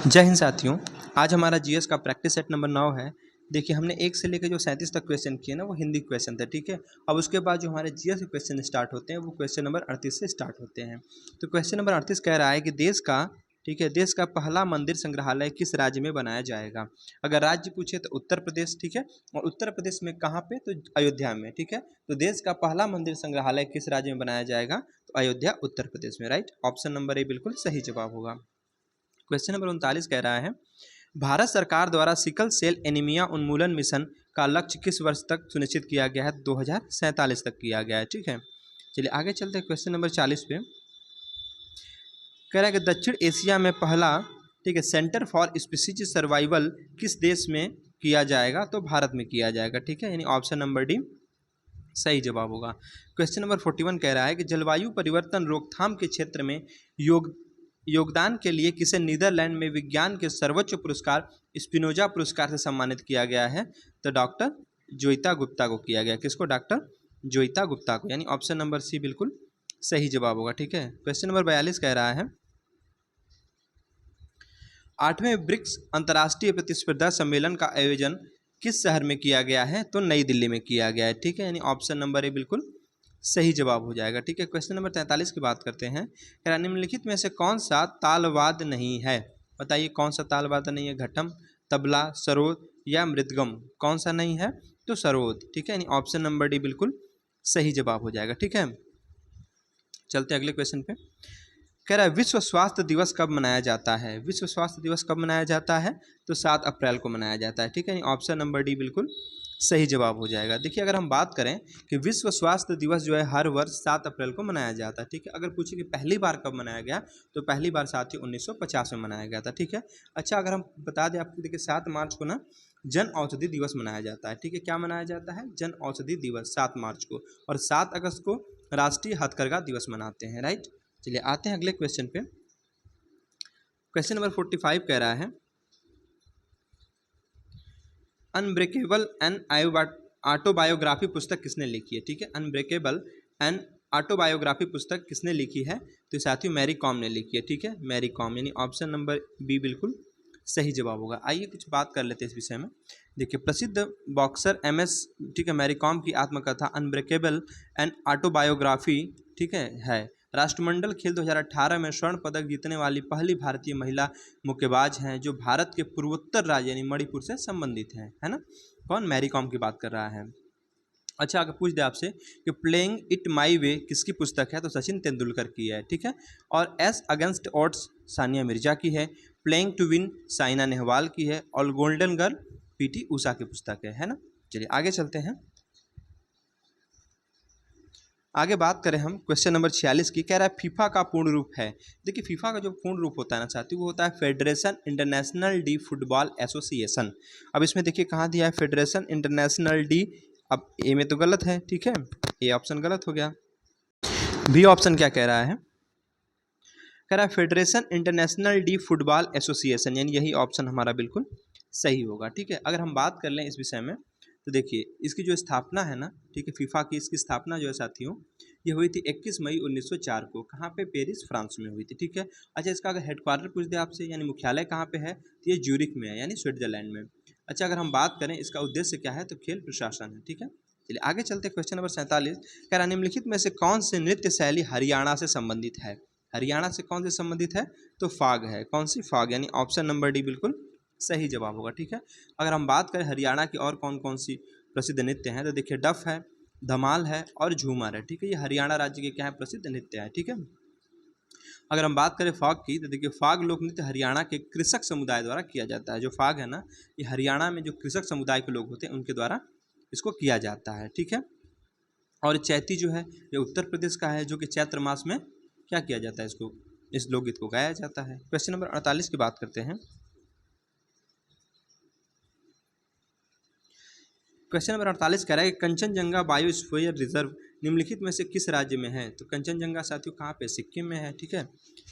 जय हिंद साथियों। आज हमारा जीएस का प्रैक्टिस सेट नंबर 9 है। देखिए हमने 1 से लेकर जो 37 तक क्वेश्चन किए ना वो हिंदी क्वेश्चन थे, ठीक है। अब उसके बाद जो हमारे जीएस के क्वेश्चन स्टार्ट होते हैं वो क्वेश्चन नंबर 38 से स्टार्ट होते हैं। तो क्वेश्चन नंबर 38 कह रहा है कि देश का पहला मंदिर संग्रहालय किस राज्य में बनाया जाएगा। अगर राज्य पूछे तो उत्तर प्रदेश, ठीक है। और उत्तर प्रदेश में कहाँ पे, तो अयोध्या में, ठीक है। तो देश का पहला मंदिर संग्रहालय किस राज्य में बनाया जाएगा, तो अयोध्या उत्तर प्रदेश में, राइट। ऑप्शन नंबर ए बिल्कुल सही जवाब होगा। क्वेश्चन नंबर 39 कह रहा है भारत सरकार द्वारा सिकल सेल एनीमिया उन्मूलन मिशन का लक्ष्य किस वर्ष तक सुनिश्चित किया गया है। 2047 तक किया गया है, ठीक है। चलिए आगे चलते हैं क्वेश्चन नंबर 40 पे। कह रहा है कि दक्षिण एशिया में पहला, ठीक है, सेंटर फॉर स्पीसीज सर्वाइवल किस देश में किया जाएगा, तो भारत में किया जाएगा, ठीक है। यानी ऑप्शन नंबर डी सही जवाब होगा। क्वेश्चन नंबर 41 कह रहा है कि जलवायु परिवर्तन रोकथाम के क्षेत्र में योगदान के लिए किसे नीदरलैंड में विज्ञान के सर्वोच्च पुरस्कार स्पिनोजा पुरस्कार से सम्मानित किया गया है, तो डॉक्टर जोइता गुप्ता को किया गया। किसको? डॉक्टर जोइता गुप्ता को, यानी ऑप्शन नंबर सी बिल्कुल सही जवाब होगा, ठीक है। क्वेश्चन नंबर 42 कह रहा है 8वें ब्रिक्स अंतर्राष्ट्रीय प्रतिस्पर्धा सम्मेलन का आयोजन किस शहर में किया गया है, तो नई दिल्ली में किया गया है, ठीक है। यानी ऑप्शन नंबर ए बिल्कुल सही जवाब हो जाएगा, ठीक है। क्वेश्चन नंबर 43 की बात करते हैं। निम्नलिखित में से कौन सा तालवाद नहीं है, बताइए कौन सा तालवाद नहीं है। घटम, तबला, सरोद या मृदगम, कौन सा नहीं है, तो सरोद, ठीक है। यानी ऑप्शन नंबर डी बिल्कुल सही जवाब हो जाएगा, ठीक है। चलते हैं अगले क्वेश्चन पे। कह रहा है विश्व स्वास्थ्य दिवस कब मनाया जाता है। विश्व स्वास्थ्य दिवस कब मनाया जाता है, तो 7 अप्रैल को मनाया जाता है, ठीक है। ऑप्शन नंबर डी बिल्कुल सही जवाब हो जाएगा। देखिए अगर हम बात करें कि विश्व स्वास्थ्य दिवस जो है हर वर्ष 7 अप्रैल को मनाया जाता है, ठीक है। अगर पूछे कि पहली बार कब मनाया गया, तो पहली बार साथियों 1950 में मनाया गया था, ठीक है। अच्छा अगर हम बता दें आपको, देखिए 7 मार्च को ना जन औषधि दिवस मनाया जाता है, ठीक है। क्या मनाया जाता है? जन औषधि दिवस 7 मार्च को। और 7 अगस्त को राष्ट्रीय हथकरघा दिवस मनाते हैं, राइट। चलिए आते हैं अगले क्वेश्चन पे। क्वेश्चन नंबर 45 कह रहा है अनब्रेकेबल एंड ऑटोबायोग्राफी पुस्तक किसने लिखी है, ठीक है। अनब्रेकेबल एंड ऑटोबायोग्राफी पुस्तक किसने लिखी है, तो साथियों मैरी कॉम ने लिखी है, ठीक है। मैरी कॉम, यानी ऑप्शन नंबर बी बिल्कुल सही जवाब होगा। आइए कुछ बात कर लेते हैं इस विषय में। देखिए प्रसिद्ध बॉक्सर एमएस, ठीक है, मैरी कॉम की आत्मकथा अनब्रेकेबल एंड ऑटोबायोग्राफी, ठीक है। राष्ट्रमंडल खेल 2018 में स्वर्ण पदक जीतने वाली पहली भारतीय महिला मुक्केबाज हैं, जो भारत के पूर्वोत्तर राज्य यानी मणिपुर से संबंधित हैं, है ना। कौन? मैरी कॉम की बात कर रहा है। अच्छा अगर पूछ दे आपसे कि प्लेइंग इट माई वे किसकी पुस्तक है, तो सचिन तेंदुलकर की है, ठीक है। और ace against odds Sania Mirza की है। Playing to win Saina Nehwal की है। और गोल्डन गर्ल पीटी उषा की पुस्तक है ना। चलिए आगे चलते हैं। आगे बात करें हम क्वेश्चन नंबर 46 की। कह रहा है फीफा का पूर्ण रूप है। देखिए फीफा का जो पूर्ण रूप होता है ना साथियों, वो होता है federation international D football association. अब इसमें देखिए कहाँ दिया है, फेडरेशन इंटरनेशनल डी। अब ए में तो गलत है, ठीक है, ए ऑप्शन गलत हो गया। बी ऑप्शन क्या कह रहा है? कह रहा है federation international D football association, यानी यही ऑप्शन हमारा बिल्कुल सही होगा, ठीक है। अगर हम बात कर लें इस विषय में, तो देखिए इसकी जो स्थापना है ना, ठीक है, फीफा की, इसकी स्थापना जो है साथियों ये हुई थी 21 मई 1904 को। कहाँ पे? पेरिस, फ्रांस में हुई थी, ठीक है। अच्छा इसका अगर हेडक्वार्टर पूछ दे आपसे, यानी मुख्यालय कहाँ पे है, तो ये ज्यूरिख में है, यानी स्विट्जरलैंड में। अच्छा अगर हम बात करें इसका उद्देश्य क्या है, तो खेल प्रशासन है, ठीक है। चलिए आगे चलते क्वेश्चन नंबर 47। कह रहा निम्नलिखित में से कौन सी नृत्य शैली हरियाणा से संबंधित है। हरियाणा से कौन से संबंधित है, तो फाग है। कौन सी? फाग, यानी ऑप्शन नंबर डी बिल्कुल सही जवाब होगा, ठीक है। अगर हम बात करें हरियाणा की और कौन कौन सी प्रसिद्ध नृत्य हैं, तो देखिए डफ है, धमाल है और झूमर है, ठीक है। ये हरियाणा राज्य के क्या है, प्रसिद्ध नृत्य है, ठीक है। अगर हम बात करें फाग की, तो देखिए फाग लोक नृत्य हरियाणा के कृषक समुदाय द्वारा किया जाता है। जो फाग है ना, ये हरियाणा में जो कृषक समुदाय के लोग होते हैं उनके द्वारा इसको किया जाता है, ठीक है। और चैती जो है ये उत्तर प्रदेश का है, जो कि चैत्र मास में क्या किया जाता है, इसको, इस लोकगीत को गाया जाता है। क्वेश्चन नंबर 48 की बात करते हैं। क्वेश्चन नंबर 48 कह रहा है कि कंचनजंगा बायोस्फीयर रिजर्व निम्नलिखित में से किस राज्य में है। तो कंचनजंगा साथियों कहाँ पे? सिक्किम में है, ठीक है।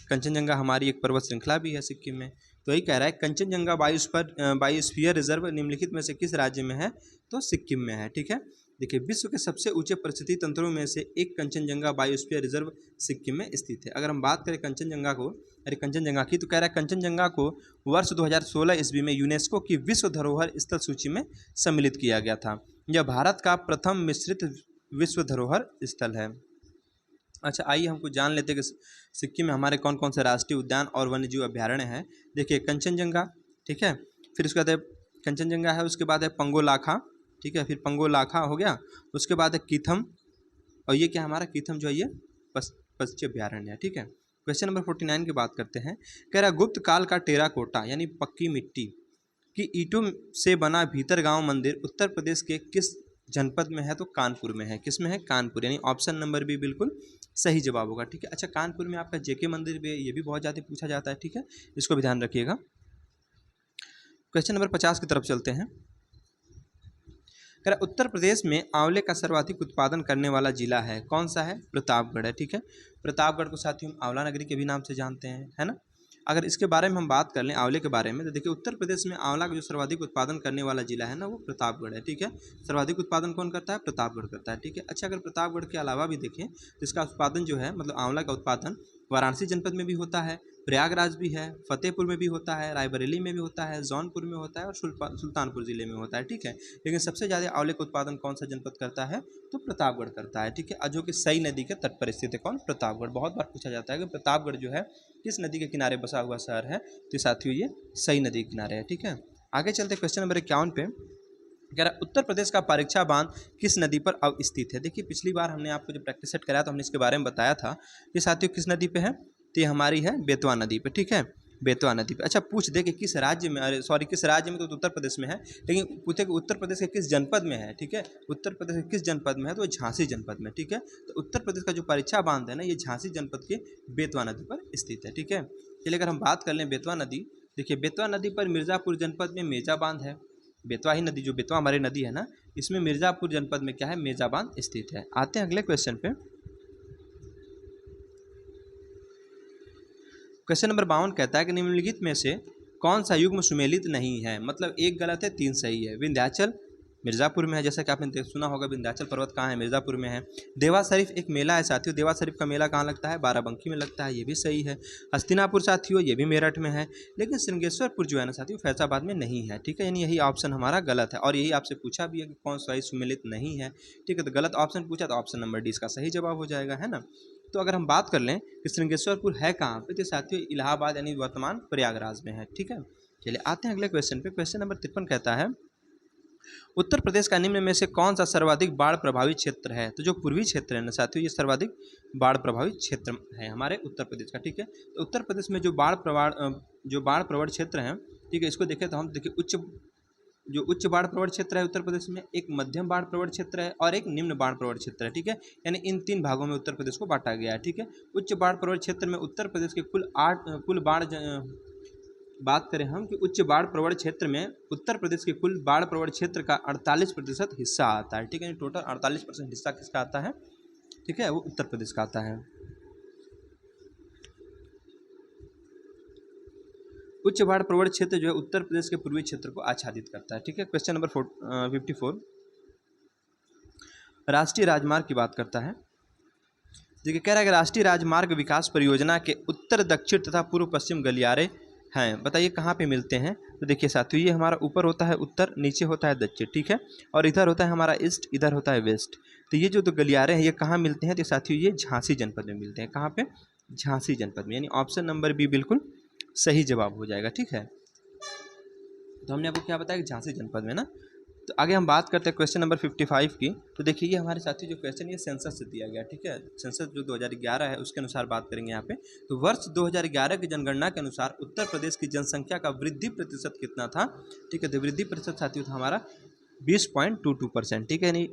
कंचनजंगा हमारी एक पर्वत श्रृंखला भी है सिक्किम में। तो यही कह रहा है कंचनजंगा बायोस्फीयर रिजर्व निम्नलिखित में से किस राज्य में है, तो सिक्किम में है, ठीक है। देखिए विश्व के सबसे ऊंचे परिस्थिति तंत्रों में से एक कंचनजंगा बायोस्फीयर रिजर्व सिक्किम में स्थित है। अगर हम बात करें कंचनजंगा की, तो कह रहा है कंचनजंगा को वर्ष 2016 ईस्वी में यूनेस्को की विश्व धरोहर स्थल सूची में सम्मिलित किया गया था। यह भारत का प्रथम मिश्रित विश्व धरोहर स्थल है। अच्छा, आइए हमको जान लेते हैं कि सिक्किम में हमारे कौन कौन से राष्ट्रीय उद्यान और वन्यजीव अभ्यारण्य हैं। देखिए कंचनजंगा, ठीक है, फिर उसके बाद है कंचनजंगा है, उसके बाद है पंगोलाखा, ठीक है, फिर पंगोलाखा हो गया, उसके बाद है कीथम, और ये क्या हमारा कीथम जो है ये पक्षी अभ्यारण्य है, ठीक है। क्वेश्चन नंबर 49 की बात करते हैं। कह रहा गुप्त काल का टेराकोटा यानी पक्की मिट्टी की ईंटों से बना भीतरगांव मंदिर उत्तर प्रदेश के किस जनपद में है? तो कानपुर में है। किस में है? कानपुर, यानी ऑप्शन नंबर बी बिल्कुल सही जवाब होगा, ठीक है। अच्छा, कानपुर में आपका जेके मंदिर भी है, ये भी बहुत ज़्यादा पूछा जाता है, ठीक है, इसको भी ध्यान रखिएगा। क्वेश्चन नंबर 50 की तरफ चलते हैं। उत्तर प्रदेश में आंवले का सर्वाधिक उत्पादन करने वाला जिला है, कौन सा है? प्रतापगढ़ है, ठीक है। प्रतापगढ़ को साथियों हम आंवला नगरी के भी नाम से जानते हैं, है ना। अगर इसके बारे में हम बात कर लें आंवले के बारे में, तो देखिए उत्तर प्रदेश में आंवला का जो सर्वाधिक उत्पादन करने वाला जिला है ना, वो प्रतापगढ़ है, ठीक है। सर्वाधिक उत्पादन कौन करता है? प्रतापगढ़ करता है, ठीक है। अच्छा, अगर प्रतापगढ़ के अलावा भी देखें तो इसका उत्पादन जो है, मतलब आंवला का उत्पादन वाराणसी जनपद में भी होता है, प्रयागराज भी है, फतेहपुर में भी होता है, रायबरेली में भी होता है, जौनपुर में होता है और सुल्तानपुर जिले में होता है, ठीक है। लेकिन सबसे ज़्यादा आंवले का उत्पादन कौन सा जनपद करता है? तो प्रतापगढ़ करता है, ठीक है। जो कि सई नदी के तट पर स्थित है, कौन? प्रतापगढ़। बहुत बार पूछा जाता है कि प्रतापगढ़ जो है किस नदी के किनारे बसा हुआ शहर है, तो साथियों ये सई नदी के किनारे है, ठीक है। आगे चलते क्वेश्चन नंबर 51 पे। कह रहा उत्तर प्रदेश का परीक्षा बांध किस नदी पर अवस्थित है? देखिए पिछली बार हमने आपको जब प्रैक्टिस सेट कराया तो हमने इसके बारे में बताया था। ये साथियों किस नदी पे है? तो ये हमारी है बेतवा नदी पे, ठीक है, बेतवा नदी पे। अच्छा, पूछ दे कि किस राज्य में, अरे सॉरी किस राज्य में, तो उत्तर प्रदेश में है, लेकिन पूछे कि उत्तर प्रदेश के किस जनपद में है, ठीक है। उत्तर प्रदेश के किस जनपद में है? तो झांसी जनपद में, ठीक है। तो उत्तर प्रदेश का जो परीक्षा बांध है ना, ये झांसी जनपद के बेतवा नदी पर स्थित है, ठीक है। चलिए अगर हम बात कर लें बेतवा नदी, देखिए बेतवा नदी पर मिर्ज़ापुर जनपद में मेजा बांध है। बेतवा ही नदी, जो बेतवा हमारी नदी है ना, इसमें मिर्ज़ापुर जनपद में क्या है? मेजा बांध स्थित है। आते हैं अगले क्वेश्चन पे। क्वेश्चन नंबर 52 कहता है कि निम्नलिखित में से कौन सा युग्म सुमेलित नहीं है? मतलब एक गलत है, 3 सही है। विंध्याचल मिर्ज़ापुर में है, जैसा कि आपने सुना होगा, विंध्याचल पर्वत कहाँ है? मिर्ज़ापुर में है। देवा शरीफ एक मेला है साथियों, देवा शरीफ का मेला कहाँ लगता है? बाराबंकी में लगता है, ये भी सही है। हस्तिनापुर साथियों ये भी मेरठ में है, लेकिन श्रृंगेश्वरपुर जो है ना साथियों फैजाबाद में नहीं है, ठीक है। यानी यही ऑप्शन हमारा गलत है, और यही आपसे पूछा भी है कि कौन सा सुमेलित नहीं है, ठीक है। तो गलत ऑप्शन पूछा तो ऑप्शन नंबर डी इसका सही जवाब हो जाएगा, है ना। तो अगर हम बात कर लें कि श्रृंगेश्वरपुर है कहाँ पे, तो साथियों इलाहाबाद यानी वर्तमान प्रयागराज में है, ठीक है। चलिए आते हैं अगले क्वेश्चन पे। क्वेश्चन नंबर 53 कहता है उत्तर प्रदेश का निम्न में से कौन सा सर्वाधिक बाढ़ प्रभावित क्षेत्र है? तो जो पूर्वी क्षेत्र है ना साथियों, ये सर्वाधिक बाढ़ प्रभावित क्षेत्र है हमारे उत्तर प्रदेश का, ठीक है। तो उत्तर प्रदेश में जो बाढ़ प्रवण क्षेत्र है, ठीक है, इसको देखें तो हम देखिए उच्च बाढ़ प्रवण क्षेत्र है उत्तर प्रदेश में, एक मध्यम बाढ़ प्रवण क्षेत्र है और एक निम्न बाढ़ प्रवण क्षेत्र है, ठीक है। यानी इन 3 भागों में उत्तर प्रदेश को बांटा गया है, ठीक है। उच्च बाढ़ प्रवण क्षेत्र में उत्तर प्रदेश के बात करें हम कि उच्च बाढ़ प्रवण क्षेत्र में उत्तर प्रदेश के कुल बाढ़ प्रवण क्षेत्र का 48% हिस्सा आता है, ठीक है। टोटल 48% हिस्सा किसका आता है? ठीक है, वो उत्तर प्रदेश का आता है। उच्च बाढ़ प्रवण क्षेत्र जो है उत्तर प्रदेश के पूर्वी क्षेत्र को आच्छादित करता है, ठीक है। क्वेश्चन नंबर 54 राष्ट्रीय राजमार्ग की बात करता है। देखिए कह रहा है कि राष्ट्रीय राजमार्ग विकास परियोजना के उत्तर दक्षिण तथा पूर्व पश्चिम गलियारे हैं, बताइए कहाँ पे मिलते हैं? तो देखिए साथियों ये हमारा ऊपर होता है उत्तर, नीचे होता है दक्षिण, ठीक है, और इधर होता है हमारा ईस्ट, इधर होता है वेस्ट। तो ये जो 2 गलियारे हैं ये कहाँ मिलते हैं? तो साथियों ये झांसी जनपद में मिलते हैं। कहाँ पे? झांसी जनपद में, यानी ऑप्शन नंबर बी बिल्कुल सही जवाब हो जाएगा, ठीक है। तो हमने आपको क्या बताया कि झांसी जनपद में ना। तो आगे हम बात करते हैं क्वेश्चन नंबर 55 की। तो देखिए ये हमारे साथी जो क्वेश्चन ये सेंसस से दिया गया, ठीक है। सेंसस जो 2011 है उसके अनुसार बात करेंगे यहाँ पे। तो वर्ष 2011 की जनगणना के अनुसार उत्तर प्रदेश की जनसंख्या का वृद्धि प्रतिशत कितना था? ठीक है, तो वृद्धि प्रतिशत साथियों था हमारा 20.22%, ठीक है, यानी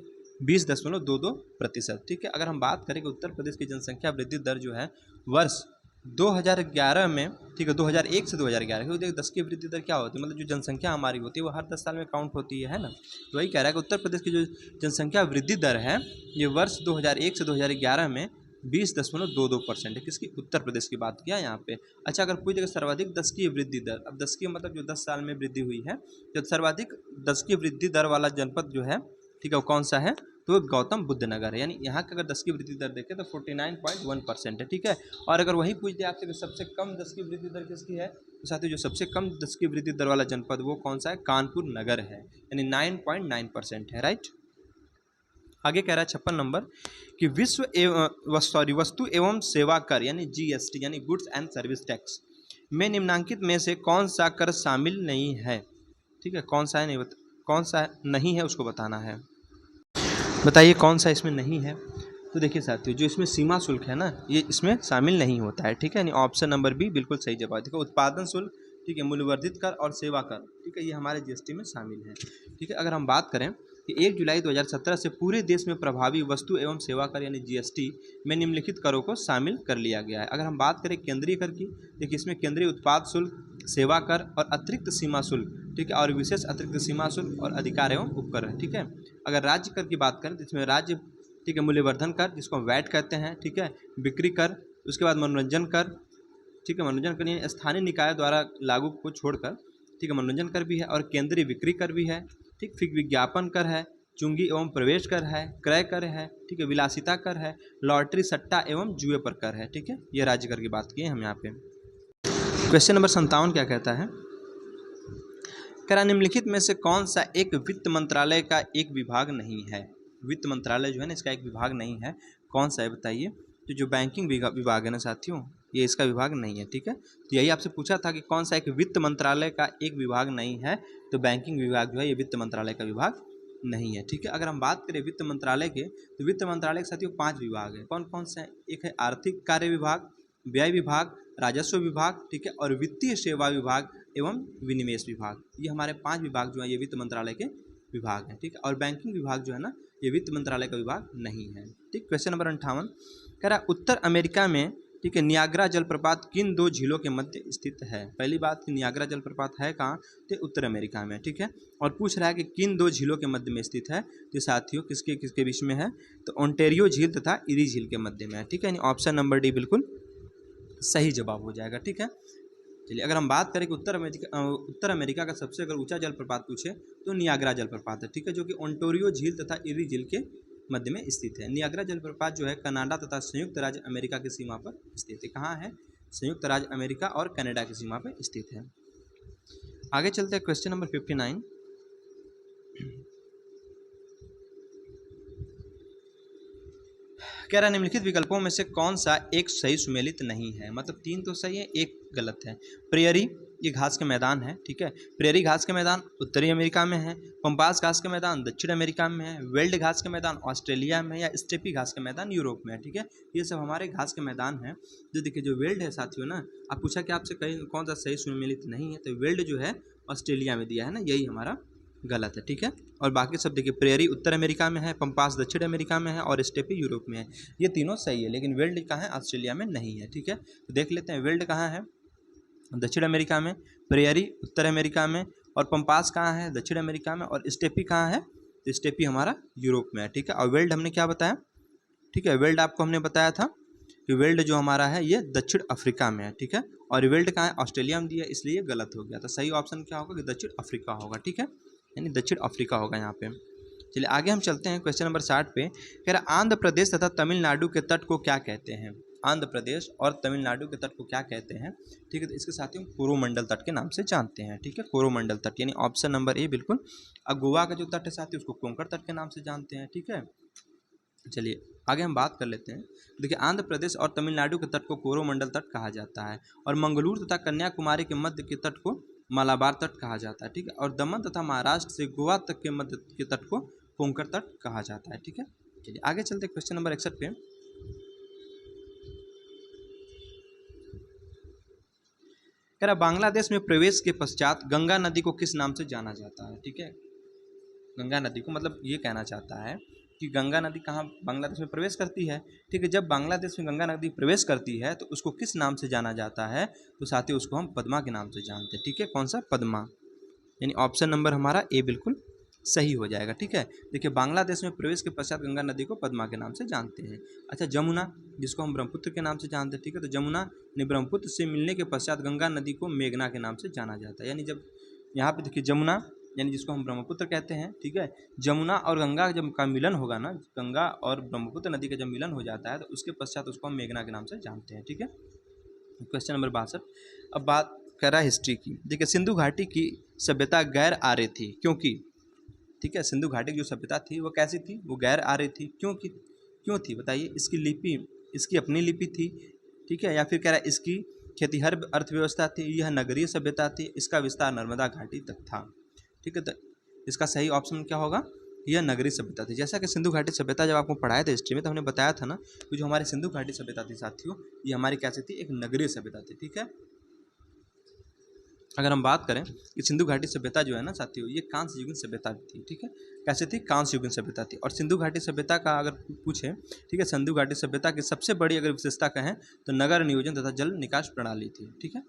20.22%, ठीक है। अगर हम बात करें कि उत्तर प्रदेश की जनसंख्या वृद्धि दर जो है वर्ष 2011 में, ठीक है, 2001 से 2011 क्योंकि 10 की वृद्धि दर क्या होती है, मतलब जो जनसंख्या हमारी होती है वो हर 10 साल में काउंट होती है ना। तो वही कह रहा है कि उत्तर प्रदेश की जो जनसंख्या वृद्धि दर है ये वर्ष 2001 से 2011 में 20.22% है। किसकी? उत्तर प्रदेश की बात किया यहाँ पे। अच्छा, अगर पूछेगा सर्वाधिक 10 की वृद्धि दर, अब 10 की मतलब जो 10 साल में वृद्धि हुई है, जब सर्वाधिक 10 की वृद्धि दर वाला जनपद जो है, ठीक है, वो कौन सा है? तो वो गौतम बुद्ध नगर है। यानी यहाँ का अगर 10 की वृद्धि दर देखें तो 49.1% है, ठीक है। और अगर वही पूछ दिया आपसे कि सबसे कम 10 की वृद्धि दर किसकी है, तो साथियों जो सबसे कम 10 की वृद्धि दर वाला जनपद वो कौन सा है, कानपुर नगर है, यानी 9.9% है, राइट। आगे कह रहा है 56 नंबर कि वस्तु एवं सेवा कर यानी GST यानी गुड्स एंड सर्विस टैक्स में निम्नांकित में से कौन सा कर शामिल नहीं है, ठीक है। कौन सा है नहीं कौन सा नहीं है उसको बताना है, बताइए कौन सा इसमें नहीं है। तो देखिए साथियों जो इसमें सीमा शुल्क है ना, ये इसमें शामिल नहीं होता है, ठीक है। यानी ऑप्शन नंबर बी बिल्कुल सही जवाब। देखो उत्पादन शुल्क, ठीक है, मूल्यवर्धित कर और सेवा कर, ठीक है, ये हमारे GST में शामिल है, ठीक है। अगर हम बात करें कि 1 जुलाई 2017 से पूरे देश में प्रभावी वस्तु एवं सेवा कर यानी GST में निम्नलिखित करों को शामिल कर लिया गया है। अगर हम बात करें केंद्रीय कर की, देखिए इसमें केंद्रीय उत्पाद शुल्क, सेवा कर और अतिरिक्त सीमा शुल्क, ठीक है, और विशेष अतिरिक्त सीमा शुल्क और अधिकार एवं उपकर है, ठीक है। अगर राज्य कर की बात करें तो इसमें राज्य, ठीक है, मूल्यवर्धन कर जिसको हम वैट कहते हैं, ठीक है, बिक्री कर, उसके बाद मनोरंजन कर, ठीक है, मनोरंजन कर यानी स्थानीय निकाय द्वारा लागू को छोड़कर, ठीक है, मनोरंजन कर भी है, और केंद्रीय बिक्री कर भी है, ठीक, फिर विज्ञापन कर है, चुंगी एवं प्रवेश कर है, क्रय कर है, ठीक है, विलासिता कर है, लॉटरी सट्टा एवं जुए पर कर है, ठीक है। ये राज्य कर की बात की है हम यहाँ पे। क्वेश्चन नंबर 57 क्या कहता है, कह रहा निम्नलिखित में से कौन सा एक वित्त मंत्रालय का एक विभाग नहीं है। वित्त मंत्रालय जो है ना इसका एक विभाग नहीं है, कौन सा है बताइए। तो जो बैंकिंग विभाग है ना साथियों, ये इसका विभाग नहीं है, ठीक है। तो यही आपसे पूछा था कि कौन सा एक वित्त मंत्रालय का एक विभाग नहीं है, तो बैंकिंग विभाग जो है ये वित्त मंत्रालय का विभाग नहीं है, ठीक है। अगर हम बात करें वित्त मंत्रालय के, तो वित्त मंत्रालय के साथियों 5 विभाग है। कौन कौन से हैं, एक है आर्थिक कार्य विभाग, व्यय विभाग, राजस्व विभाग, ठीक है, और वित्तीय सेवा विभाग एवं विनिवेश विभाग। ये हमारे 5 विभाग जो है ये वित्त मंत्रालय के विभाग हैं, ठीक है। और बैंकिंग विभाग जो है ना ये वित्त मंत्रालय का विभाग नहीं है, ठीक। क्वेश्चन नंबर 58 कह रहा उत्तर अमेरिका में, ठीक है, नियाग्रा जलप्रपात किन 2 झीलों के मध्य स्थित है। पहली बात कि नियाग्रा जलप्रपात है कहाँ, तो उत्तर अमेरिका में, ठीक है। और पूछ रहा है कि किन 2 झीलों के मध्य में स्थित है, तो साथियों किसके किसके बीच में है, तो ओंटेरियो झील तथा इरी झील के मध्य में है, ठीक है। यानी ऑप्शन नंबर डी बिल्कुल सही जवाब हो जाएगा, ठीक है। चलिए अगर हम बात करें कि उत्तर अमेरिका का सबसे अगर ऊंचा जलप्रपात पूछे तो नियाग्रा जलप्रपात है, ठीक है, जो कि ओंटारियो झील तथा इरी झील के मध्य में स्थित है। नियाग्रा जलप्रपात जो है कनाडा तथा संयुक्त राज्य अमेरिका की सीमा पर स्थित है। कहाँ है, संयुक्त राज्य अमेरिका और कनाडा की सीमा पर स्थित है। आगे चलते हैं क्वेश्चन नंबर 59 कह रहा निम्नलिखित विकल्पों में से कौन सा एक सही सुमेलित नहीं है, मतलब 3 तो सही है, एक गलत है। प्रेयरी ये घास के मैदान है, ठीक है, प्रेयरी घास के मैदान उत्तरी अमेरिका में है, पंपास घास के मैदान दक्षिण अमेरिका में है, वेल्ड घास के मैदान ऑस्ट्रेलिया में है, या स्टेपी घास के मैदान यूरोप में है, ठीक है। ये सब हमारे घास के मैदान हैं। जो देखिए जो वेल्ड है साथियों ना, आप पूछा कि आपसे कहीं कौन सा सही सुमेलित नहीं है, तो वेल्ड जो है ऑस्ट्रेलिया में दिया है ना, यही हमारा गलत है, ठीक है। और बाकी सब देखिए प्रेयरी उत्तर अमेरिका में है, पंपास दक्षिण अमेरिका में है और स्टेपी यूरोप में है। ये तीनों सही है, लेकिन वेल्ड कहाँ है, ऑस्ट्रेलिया में नहीं है, ठीक है। तो देख लेते हैं वेल्ड कहाँ है, दक्षिण अमेरिका में, प्रेयरी उत्तर अमेरिका में, और पंपास कहाँ है, दक्षिण अमेरिका में, और स्टेपी कहाँ है, तो स्टेपी हमारा यूरोप में है, ठीक है। और वेल्ड हमने क्या बताया, ठीक है, वेल्ड आपको हमने बताया था कि वेल्ड जो हमारा है ये दक्षिण अफ्रीका में है, ठीक है। और वेल्ड कहाँ है, ऑस्ट्रेलिया में दिया, इसलिए ये गलत हो गया। तो सही ऑप्शन क्या होगा कि दक्षिण अफ्रीका होगा, ठीक है, यानी दक्षिण अफ्रीका होगा यहाँ पे। चलिए आगे हम चलते हैं क्वेश्चन नंबर 60 पे। कह रहा आंध्र प्रदेश तथा तमिलनाडु के तट को क्या कहते हैं। आंध्र प्रदेश और तमिलनाडु के तट को क्या कहते हैं, ठीक है। तो इसके साथ ही हम कोरोमंडल तट के नाम से जानते हैं, ठीक है, कोरोमंडल तट, यानी ऑप्शन नंबर ए बिल्कुल। अब गोवा का जो तट है साथी उसको कोंकण तट के नाम से जानते हैं, ठीक है। चलिए आगे हम बात कर लेते हैं। देखिए आंध्र प्रदेश और तमिलनाडु के तट को कोरोमंडल तट कहा जाता है, और मंगलूर तथा कन्याकुमारी के मध्य के तट को मालाबार तट कहा जाता है, ठीक है। और दमन तथा महाराष्ट्र से गोवा तक के मध्य के तट को कोंकण तट कहा जाता है, ठीक है। चलिए आगे चलते हैं क्वेश्चन नंबर 61 पे। कह रहा बांग्लादेश में प्रवेश के पश्चात गंगा नदी को किस नाम से जाना जाता है, ठीक है। गंगा नदी को मतलब ये कहना चाहता है कि गंगा नदी कहाँ बांग्लादेश में प्रवेश करती है, ठीक है। जब बांग्लादेश में गंगा नदी प्रवेश करती है तो उसको किस नाम से जाना जाता है, तो साथ ही उसको हम पद्मा के नाम से जानते हैं, ठीक है। कौन सा, पद्मा, यानी ऑप्शन नंबर हमारा ए बिल्कुल सही हो जाएगा, ठीक है। देखिए बांग्लादेश में प्रवेश के पश्चात गंगा नदी को पद्मा के नाम से जानते हैं। अच्छा जमुना जिसको हम ब्रह्मपुत्र के नाम से जानते हैं, ठीक है। तो जमुना ने ब्रह्मपुत्र से मिलने के पश्चात गंगा नदी को मेघना के नाम से जाना जाता है, यानी जब यहाँ पे देखिए जमुना यानी जिसको हम ब्रह्मपुत्र कहते हैं, ठीक है। जमुना और गंगा जब का मिलन होगा ना, गंगा और ब्रह्मपुत्र नदी का जब मिलन हो जाता है तो उसके पश्चात उसको हम मेघना के नाम से जानते हैं, ठीक है। Question number 62। अब बात कर रहा है हिस्ट्री की। देखिए सिंधु घाटी की सभ्यता गैर आर्य थी क्योंकि, ठीक है, सिंधु घाटी की जो सभ्यता थी वो कैसी थी, वो गैर आर्य थी। क्यों थी बताइए। इसकी लिपि, इसकी अपनी लिपि थी, ठीक है, या फिर कह रहा है इसकी खेतीहर अर्थव्यवस्था थी, यह नगरीय सभ्यता थी, इसका विस्तार नर्मदा घाटी तक था, ठीक है। तो इसका सही ऑप्शन क्या होगा, यह नगरीय सभ्यता थी। जैसा कि सिंधु घाटी सभ्यता जब आपको पढ़ाया था हिस्ट्री में, तो हमने बताया था ना कि जो हमारी सिंधु घाटी सभ्यता थी साथियों, ये हमारी कैसी थी, एक नगरीय सभ्यता थी, ठीक है। अगर हम बात करें कि सिंधु घाटी सभ्यता जो है ना साथियों, ये कांस्य युगीन सभ्यता थी, ठीक है। कैसे थी, कांस्य युगीन सभ्यता थी। और सिंधु घाटी सभ्यता का अगर पूछे, ठीक है, सिंधु घाटी सभ्यता की सबसे बड़ी अगर विशेषता कहें तो नगर नियोजन तथा जल निकास प्रणाली थी, ठीक है।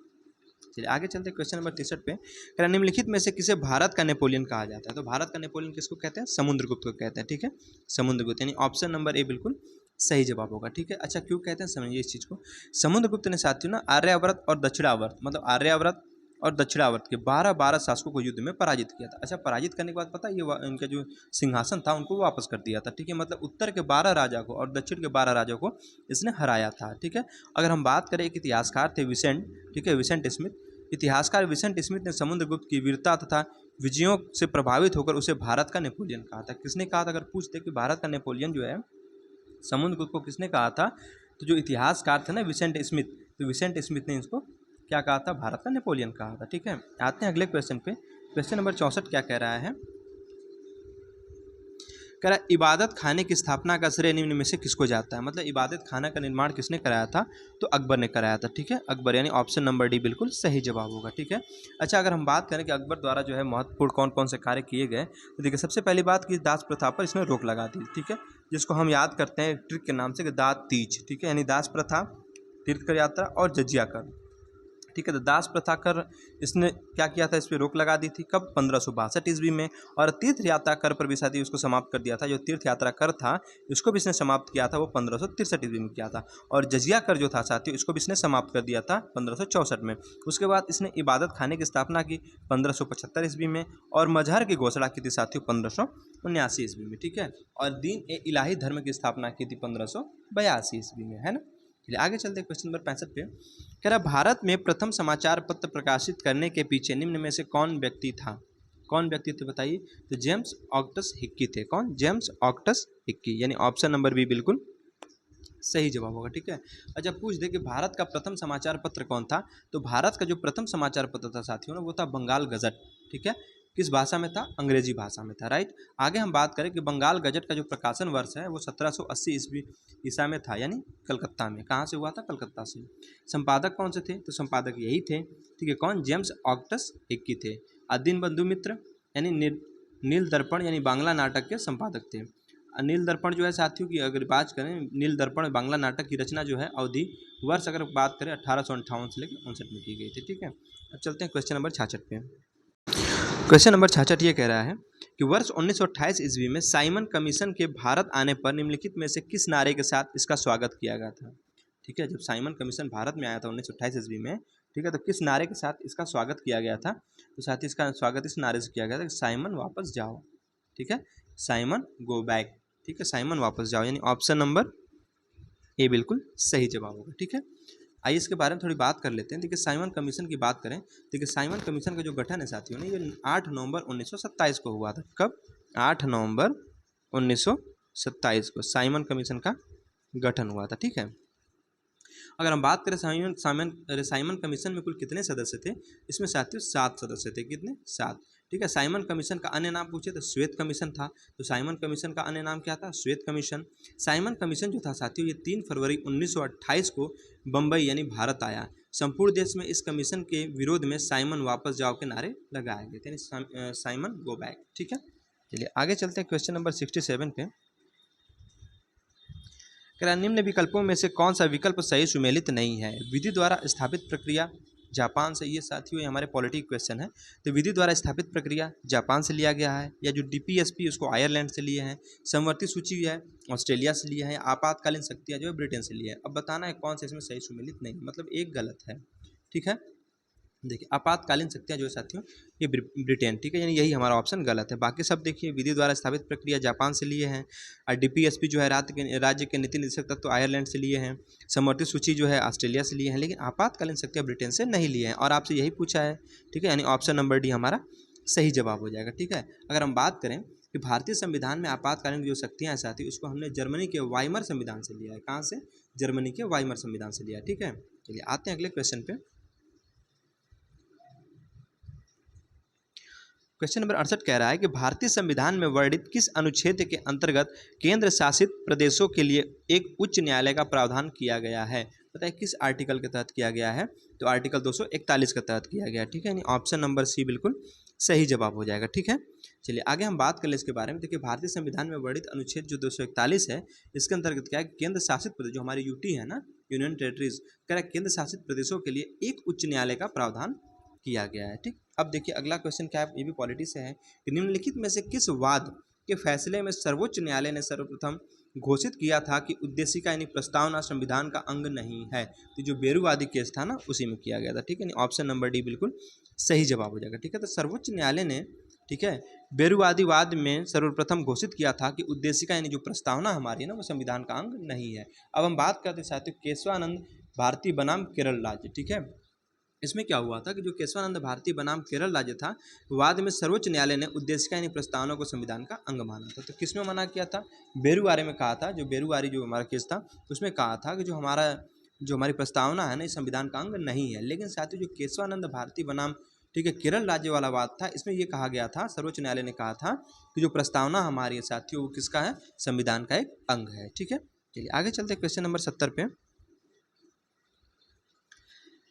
चलिए आगे चलते हैं क्वेश्चन नंबर 63 पे। निम्नलिखित में से किसे भारत का नेपोलियन कहा जाता है। तो भारत का नेपोलियन किसको कहते हैं, समुद्रगुप्त को कहते हैं, ठीक है। समुद्रगुप्त यानी ऑप्शन नंबर ए बिल्कुल सही जवाब होगा, ठीक है। अच्छा क्यों कहते हैं, समझिए इस चीज़ को। समुद्रगुप्त ने साथियों ना आर्यावर्त और दक्षिणावर्त, मतलब आर्यावर्त और दक्षिणावर्त के 12 शासकों को युद्ध में पराजित किया था। अच्छा पराजित करने के बाद पता है ये इनका जो सिंहासन था उनको वापस कर दिया था, ठीक है। मतलब उत्तर के 12 राजा को और दक्षिण के 12 राजा को इसने हराया था, ठीक है। अगर हम बात करें, एक इतिहासकार थे विसेंट, ठीक है, विसेंट स्मिथ। इतिहासकार विसेंट स्मिथ ने समुद्रगुप्त की वीरता तथा विजयों से प्रभावित होकर उसे भारत का नेपोलियन कहा था। किसने कहा था, अगर पूछते कि भारत का नेपोलियन जो है समुद्रगुप्त को किसने कहा था, तो जो इतिहासकार थे ना विसेंट स्मिथ, तो विसेंट स्मिथ ने इसको क्या कहा था, भारत का नेपोलियन कहा था, ठीक है। आते हैं अगले क्वेश्चन पे। क्वेश्चन नंबर 64 क्या कह रहा है, कह रहा है इबादत खाने की स्थापना का श्रेय निम्न में से किसको जाता है। मतलब इबादत खाना का निर्माण किसने कराया था, तो अकबर ने कराया था, ठीक है। अकबर यानी ऑप्शन नंबर डी बिल्कुल सही जवाब होगा, ठीक है। अच्छा अगर हम बात करें कि अकबर द्वारा जो है महत्वपूर्ण कौन कौन से कार्य किए गए, तो देखिए सबसे पहली बात कि दास प्रथा पर इसने रोक लगा दी, ठीक है, जिसको हम याद करते हैं ट्रिक के नाम से कि दास तीज, ठीक है, यानी दास प्रथा, तीर्थकर यात्रा और जजिया कर, ठीक है। तो दास प्रथा कर इसने क्या किया था, इस पर रोक लगा दी थी, कब 1562 ईस्वी में। और तीर्थ यात्रा कर पर भी साथी उसको समाप्त कर दिया था। जो तीर्थ यात्रा कर था इसको भी इसने समाप्त किया था, वो 1563 ईस्वी में किया था। और जजिया कर जो था साथी इसको भी इसने समाप्त कर दिया था 1564 में। उसके बाद इसने इबादत खाने की स्थापना की 1575 ईस्वी में, और मजहर की घोषणा की थी साथियों 1579 ईस्वी में, ठीक है। और दीन ए इलाही धर्म की स्थापना की थी 1582 ईस्वी में, है ना। चलिए आगे चलते हैं क्वेश्चन नंबर 65 पे। कह रहा भारत में प्रथम समाचार पत्र प्रकाशित करने के पीछे निम्न में से कौन व्यक्ति था, कौन व्यक्ति थे बताइए। तो जेम्स ऑक्टस हिक्की थे। कौन, जेम्स ऑक्टस हिक्की, यानी ऑप्शन नंबर बी बिल्कुल सही जवाब होगा, ठीक है। अच्छा पूछ दे कि भारत का प्रथम समाचार पत्र कौन था, तो भारत का जो प्रथम समाचार पत्र था साथियों ना वो था बंगाल गजट, ठीक है। किस भाषा में था, अंग्रेजी भाषा में था, राइट। आगे हम बात करें कि बंगाल गजट का जो प्रकाशन वर्ष है वो 1780 ईस्वी ईसा में था, यानी कलकत्ता में। कहाँ से हुआ था, कलकत्ता से। संपादक कौन से थे, तो संपादक यही थे, ठीक है। कौन, जेम्स ऑक्टस हिक्की थे। दीन बंधु मित्र यानी नील दर्पण यानी बांग्ला नाटक के संपादक थे। नील दर्पण जो है साथियों की अगर बात करें, नील दर्पण बांग्ला नाटक की रचना जो है अवधि वर्ष अगर बात करें 1858 से लेकर 59 में की गई थी, ठीक है। अब चलते हैं क्वेश्चन नंबर 66 पे। क्वेश्चन नंबर 66 ये कह रहा है कि वर्ष 1928 ईस्वी में साइमन कमीशन के भारत आने पर निम्नलिखित में से किस नारे के साथ इसका स्वागत किया गया था, ठीक है। जब साइमन कमीशन भारत में आया था 1928 ईस्वी में, ठीक है, तो किस नारे के साथ इसका स्वागत किया गया था, तो साथ ही इसका स्वागत इस नारे से किया गया था कि साइमन वापस जाओ, ठीक है, साइमन गो बैक, ठीक है, साइमन वापस जाओ, यानी ऑप्शन नंबर ए बिल्कुल सही जवाब होगा, ठीक है। आइए इसके बारे में थोड़ी बात कर लेते हैं। देखिए साइमन कमीशन की बात करें, देखिए साइमन कमीशन का जो गठन है साथियों ने ये 8 नवंबर 1927 को हुआ था। कब, 8 नवंबर 1927 को साइमन कमीशन का गठन हुआ था, ठीक है। अगर हम बात करें साइमन कमीशन में कुल कितने सदस्य थे, इसमें साथियों 7 सदस्य थे। कितने, 7, ठीक है। साइमन कमीशन का अन्य नाम पूछे तो श्वेत कमीशन था, तो साइमन कमीशन का अन्य नाम क्या था, श्वेत कमीशन। साइमन कमीशन जो था साथियों ये 3 फरवरी 1928 को बम्बई यानी भारत आया। संपूर्ण देश में इस कमीशन के विरोध में साइमन वापस जाओ के नारे लगाए गए थे, यानी साइमन गो बैक, ठीक है। चलिए आगे चलते हैं क्वेश्चन नंबर 67 पे। निम्न विकल्पों में से कौन सा विकल्प सही सुमेलित नहीं है। विधि द्वारा स्थापित प्रक्रिया जापान से, ये साथियों ये हमारे पॉलिटिक क्वेश्चन है, तो विधि द्वारा स्थापित प्रक्रिया जापान से लिया गया है, या जो डीपीएसपी उसको आयरलैंड से लिए हैं, समवर्ती सूची है ऑस्ट्रेलिया से लिया है, आपातकालीन शक्तियाँ जो है ब्रिटेन से लिया है। अब बताना है कौन सा इसमें सही सुमेलित नहीं, मतलब एक गलत है, ठीक है। देखिए आपातकालीन शक्तियाँ जो है साथियों ये ब्रिटेन, ठीक है, यानी यही हमारा ऑप्शन गलत है। बाकी सब देखिए विधि द्वारा स्थापित प्रक्रिया जापान से लिए हैं, और डीपीएसपी जो है राज्य के नीति निर्देशक तत्व तो आयरलैंड से लिए हैं, समवर्ती सूची जो है ऑस्ट्रेलिया से लिए हैं, लेकिन आपातकालीन शक्तियाँ ब्रिटेन से नहीं लिए हैं और आपसे यही पूछा है, ठीक है, यानी ऑप्शन नंबर डी हमारा सही जवाब हो जाएगा। ठीक है, अगर हम बात करें कि भारतीय संविधान में आपातकालीन जो शक्तियाँ हैं साथी, उसको हमने जर्मनी के वाइमर संविधान से लिया है। कहाँ से? जर्मनी के वाइमर संविधान से लिया है। ठीक है, चलिए आते हैं अगले क्वेश्चन पे। क्वेश्चन नंबर 68 कह रहा है कि भारतीय संविधान में वर्णित किस अनुच्छेद के अंतर्गत केंद्र शासित प्रदेशों के लिए एक उच्च न्यायालय का प्रावधान किया गया है? पता है किस आर्टिकल के तहत किया गया है? तो आर्टिकल 241 के तहत किया गया। ठीक है, यानी ऑप्शन नंबर सी बिल्कुल सही जवाब हो जाएगा। ठीक है, चलिए आगे हम बात कर ले इसके बारे में। देखिए भारतीय संविधान में वर्णित अनुच्छेद जो 241 है, इसके अंतर्गत क्या है, केंद्र शासित प्रदेश जो हमारी यूटी है ना, यूनियन टेरिटरीज, कह रहा है केंद्र शासित प्रदेशों के लिए एक उच्च न्यायालय का प्रावधान किया गया है। ठीक, अब देखिए अगला क्वेश्चन क्या है, ये भी पॉलिटी से है कि निम्नलिखित में से किस वाद के फैसले में सर्वोच्च न्यायालय ने सर्वप्रथम घोषित किया था कि उद्देशिका यानी प्रस्तावना संविधान का अंग नहीं है? तो जो बेरुवादी केस था ना, उसी में किया गया था। ठीक है, यानी ऑप्शन नंबर डी बिल्कुल सही जवाब हो जाएगा। ठीक है, तो सर्वोच्च न्यायालय ने, ठीक है, बेरुवादीवाद में सर्वप्रथम घोषित किया था कि उद्देशिका यानी जो प्रस्तावना हमारी है ना, वो संविधान का अंग नहीं है। अब हम बात करते साथियों केशवानंद भारती बनाम केरल राज्य। ठीक है, इसमें क्या हुआ था कि जो केशवानंद भारती बनाम केरल राज्य था, वाद में सर्वोच्च न्यायालय ने उद्देशिका यानी प्रस्तावना को संविधान का अंग माना था। तो किसमें मना किया था? बेरुवारी में कहा था। जो बेरुवारी जो हमारा केस था, उसमें कहा था कि जो हमारी प्रस्तावना है ना, इस संविधान का अंग नहीं है। लेकिन साथ ही जो केशवानंद भारती बनाम, ठीक है, केरल राज्य वाला वाद था, इसमें ये कहा गया था, सर्वोच्च न्यायालय ने कहा था कि जो प्रस्तावना हमारी है साथियों, वो किसका है? संविधान का एक अंग है। ठीक है, चलिए आगे चलते क्वेश्चन नंबर 70 पे।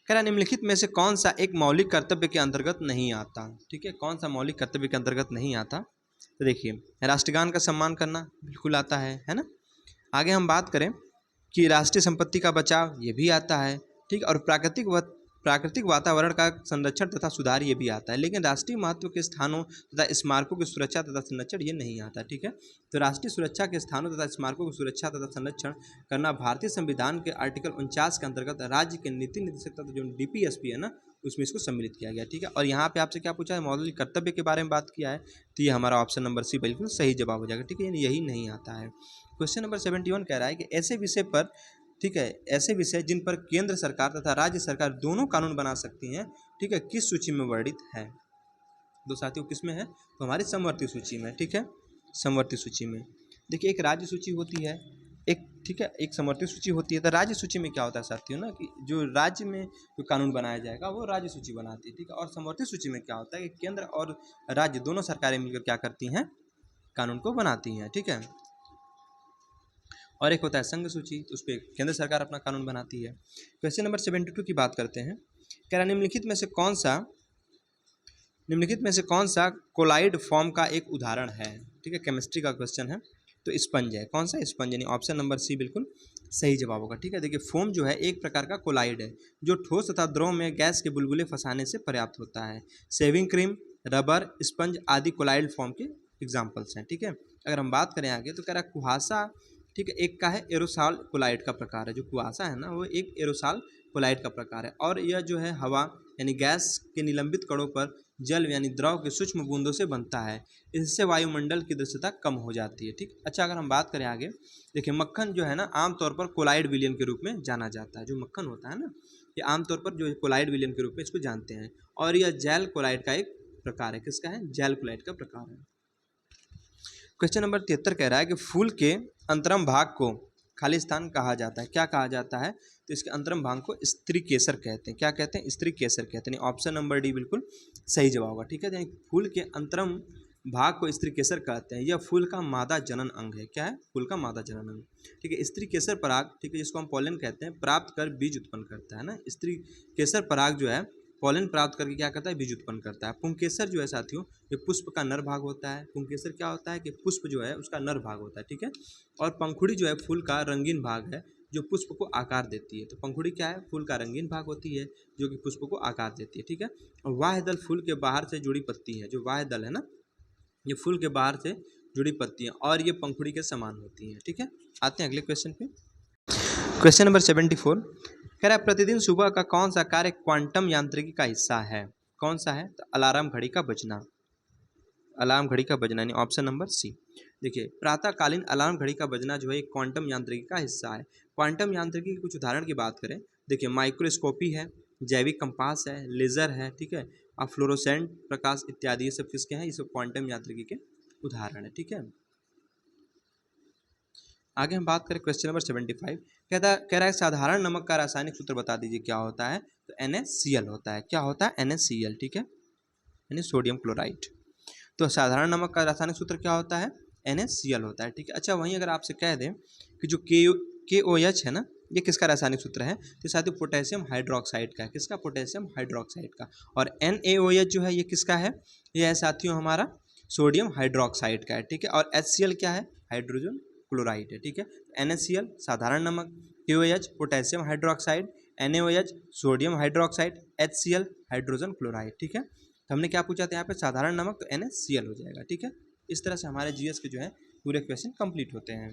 कह रहा निम्नलिखित में से कौन सा एक मौलिक कर्तव्य के अंतर्गत नहीं आता? ठीक है, कौन सा मौलिक कर्तव्य के अंतर्गत नहीं आता? तो देखिए राष्ट्रगान का सम्मान करना बिल्कुल आता है ना। आगे हम बात करें कि राष्ट्रीय संपत्ति का बचाव, ये भी आता है। ठीक, और प्राकृतिक वातावरण का संरक्षण तथा सुधार, ये भी आता है। लेकिन राष्ट्रीय महत्व के स्थानों तथा स्मारकों की सुरक्षा तथा संरक्षण, ये नहीं आता। ठीक है, तो राष्ट्रीय सुरक्षा के स्थानों तथा स्मारकों की सुरक्षा तथा संरक्षण करना भारतीय संविधान के आर्टिकल 49 के अंतर्गत राज्य के नीति निर्देशक तथा जो डीपीएसपी है ना, उसमें इसको सम्मिलित किया गया। ठीक है, और यहाँ पे आपसे क्या पूछा है? मौलिक कर्तव्य के बारे में बात किया है, तो ये हमारा ऑप्शन नंबर सी बिल्कुल सही जवाब हो जाएगा। ठीक है, यही नहीं आता है। क्वेश्चन नंबर 71 कह रहा है कि ऐसे विषय पर, ठीक है, ऐसे विषय जिन पर केंद्र सरकार तथा राज्य सरकार दोनों कानून बना सकती हैं, ठीक है, किस सूची में वर्णित है? दो साथियों किस में है? तो हमारी समवर्ती सूची में। ठीक है, समवर्ती सूची में। देखिए एक राज्य सूची होती है, एक, ठीक है, एक समवर्ती सूची होती है। तो राज्य सूची में क्या होता है साथियों ना, कि जो राज्य में जो कानून बनाया जाएगा वो राज्य सूची बनाती है। ठीक है, और समवर्ती सूची में क्या होता है कि केंद्र और राज्य दोनों सरकारें मिलकर क्या करती हैं? कानून को बनाती हैं। ठीक है, और एक होता है संघ सूची, तो उस पर केंद्र सरकार अपना कानून बनाती है। क्वेश्चन नंबर 72 की बात करते हैं। कह रहा निम्नलिखित में से कौन सा कोलाइड फॉर्म का एक उदाहरण है? ठीक है, केमिस्ट्री का क्वेश्चन है। तो स्पंज है। कौन सा? स्पंज, यानी ऑप्शन नंबर सी बिल्कुल सही जवाब होगा। ठीक है, देखिए फोम जो है एक प्रकार का कोलाइड है जो ठोस तथा द्रव में गैस के बुलबुले फंसाने से पर्याप्त होता है। सेविंग क्रीम, रबर, स्पंज आदि कोलाइड फॉर्म के एग्जाम्पल्स हैं। ठीक है, अगर हम बात करें आगे तो कह रहा कुहासा, ठीक है, एक का है एरोसॉल कोलाइड का प्रकार है। जो कुहासा है ना, वो एक एरोसॉल कोलाइड का प्रकार है, और यह जो है हवा यानी गैस के निलंबित कणों पर जल यानी द्रव के सूक्ष्म बूंदों से बनता है। इससे वायुमंडल की दृश्यता कम हो जाती है। ठीक, अच्छा अगर हम बात करें आगे, देखिए मक्खन जो है ना, आमतौर पर कोलाइड विलयन के रूप में जाना जाता है। जो मक्खन होता है ना, ये आमतौर पर जो कोलाइड विलयन के रूप में इसको जानते हैं, और यह जेल कोलाइड का एक प्रकार है। किसका है? जेल कोलाइड का प्रकार है। क्वेश्चन नंबर 73 कह रहा है कि फूल के अंतरम भाग को खाली स्थान कहा जाता है। क्या कहा जाता है? तो इसके अंतरम भाग को स्त्री केसर कहते हैं। क्या कहते हैं? स्त्री केसर कहते हैं। ऑप्शन नंबर डी बिल्कुल सही जवाब होगा। ठीक है, यानी फूल के अंतरम भाग को स्त्री केसर कहते हैं। यह फूल का मादा जनन अंग है। क्या है? फूल का मादा जनन अंग। ठीक है, स्त्री केसर पराग, ठीक है, जिसको हम पॉलन कहते हैं, प्राप्त कर बीज उत्पन्न करता है ना। स्त्री केसर पराग जो है पॉलन प्राप्त करके क्या करता है? बीज उत्पन्न करता है। पुंकेसर जो है साथियों, ये पुष्प का नर भाग होता है। पुंकेसर क्या होता है कि पुष्प जो है उसका नर भाग होता है। ठीक है, और पंखुड़ी जो है फूल का रंगीन भाग है जो पुष्प को आकार देती है। तो पंखुड़ी क्या है? फूल का रंगीन भाग होती है जो कि पुष्प को आकार देती है। ठीक है, और वाह्य दल फूल के बाहर से जुड़ी पत्ती है। जो वाह्य दल है ना, ये फूल के बाहर से जुड़ी पत्तियां, और ये पंखुड़ी के समान होती हैं। ठीक है, आते हैं अगले क्वेश्चन पे। क्वेश्चन नंबर 74, कह रहा है प्रतिदिन सुबह का कौन सा कार्य क्वांटम यांत्रिकी का हिस्सा है? कौन सा है? तो अलार्म घड़ी का बजना, अलार्म घड़ी का बजना यानी ऑप्शन नंबर सी। देखिए प्रातःकालीन अलार्म घड़ी का बजना जो है एक क्वांटम यांत्रिकी का हिस्सा है। क्वांटम यांत्रिकी की कुछ उदाहरण की बात करें, देखिए माइक्रोस्कोपी है, जैविक कंपास है, लेजर है, ठीक है, और फ्लोरोसेंट प्रकाश इत्यादि, ये सब किसके हैं? ये सब क्वांटम यांत्रिकी के उदाहरण है, ठीक है। आगे हम बात करें क्वेश्चन नंबर 75, कह रहा है साधारण नमक का रासायनिक सूत्र बता दीजिए क्या होता है? तो NaCl होता है। क्या होता है? NaCl, ठीक है, यानी सोडियम क्लोराइड। तो साधारण नमक का रासायनिक सूत्र क्या होता है? NaCl होता है, ठीक है। अच्छा वहीं अगर आपसे कह दें कि जो KOH है ना, ये किसका रासायनिक सूत्र है? तो साथियों पोटेशियम हाइड्रोक्साइड का है। किसका? पोटेशियम हाइड्रोक्साइड का। और NaOH जो है ये किसका है? ये है साथियों हमारा सोडियम हाइड्रोक्साइड का है, ठीक है। और HCl क्या है? हाइड्रोजन क्लोराइड है, ठीक है। NaCl साधारण नमक, KOH potassium hydroxide, NaOH sodium hydroxide, HCl hydrogen chloride, ठीक है। तो हमने क्या पूछा था यहाँ पे? साधारण नमक, तो NaCl हो जाएगा, ठीक है। इस तरह से हमारे GS के जो है पूरे क्वेश्चन कंप्लीट होते हैं।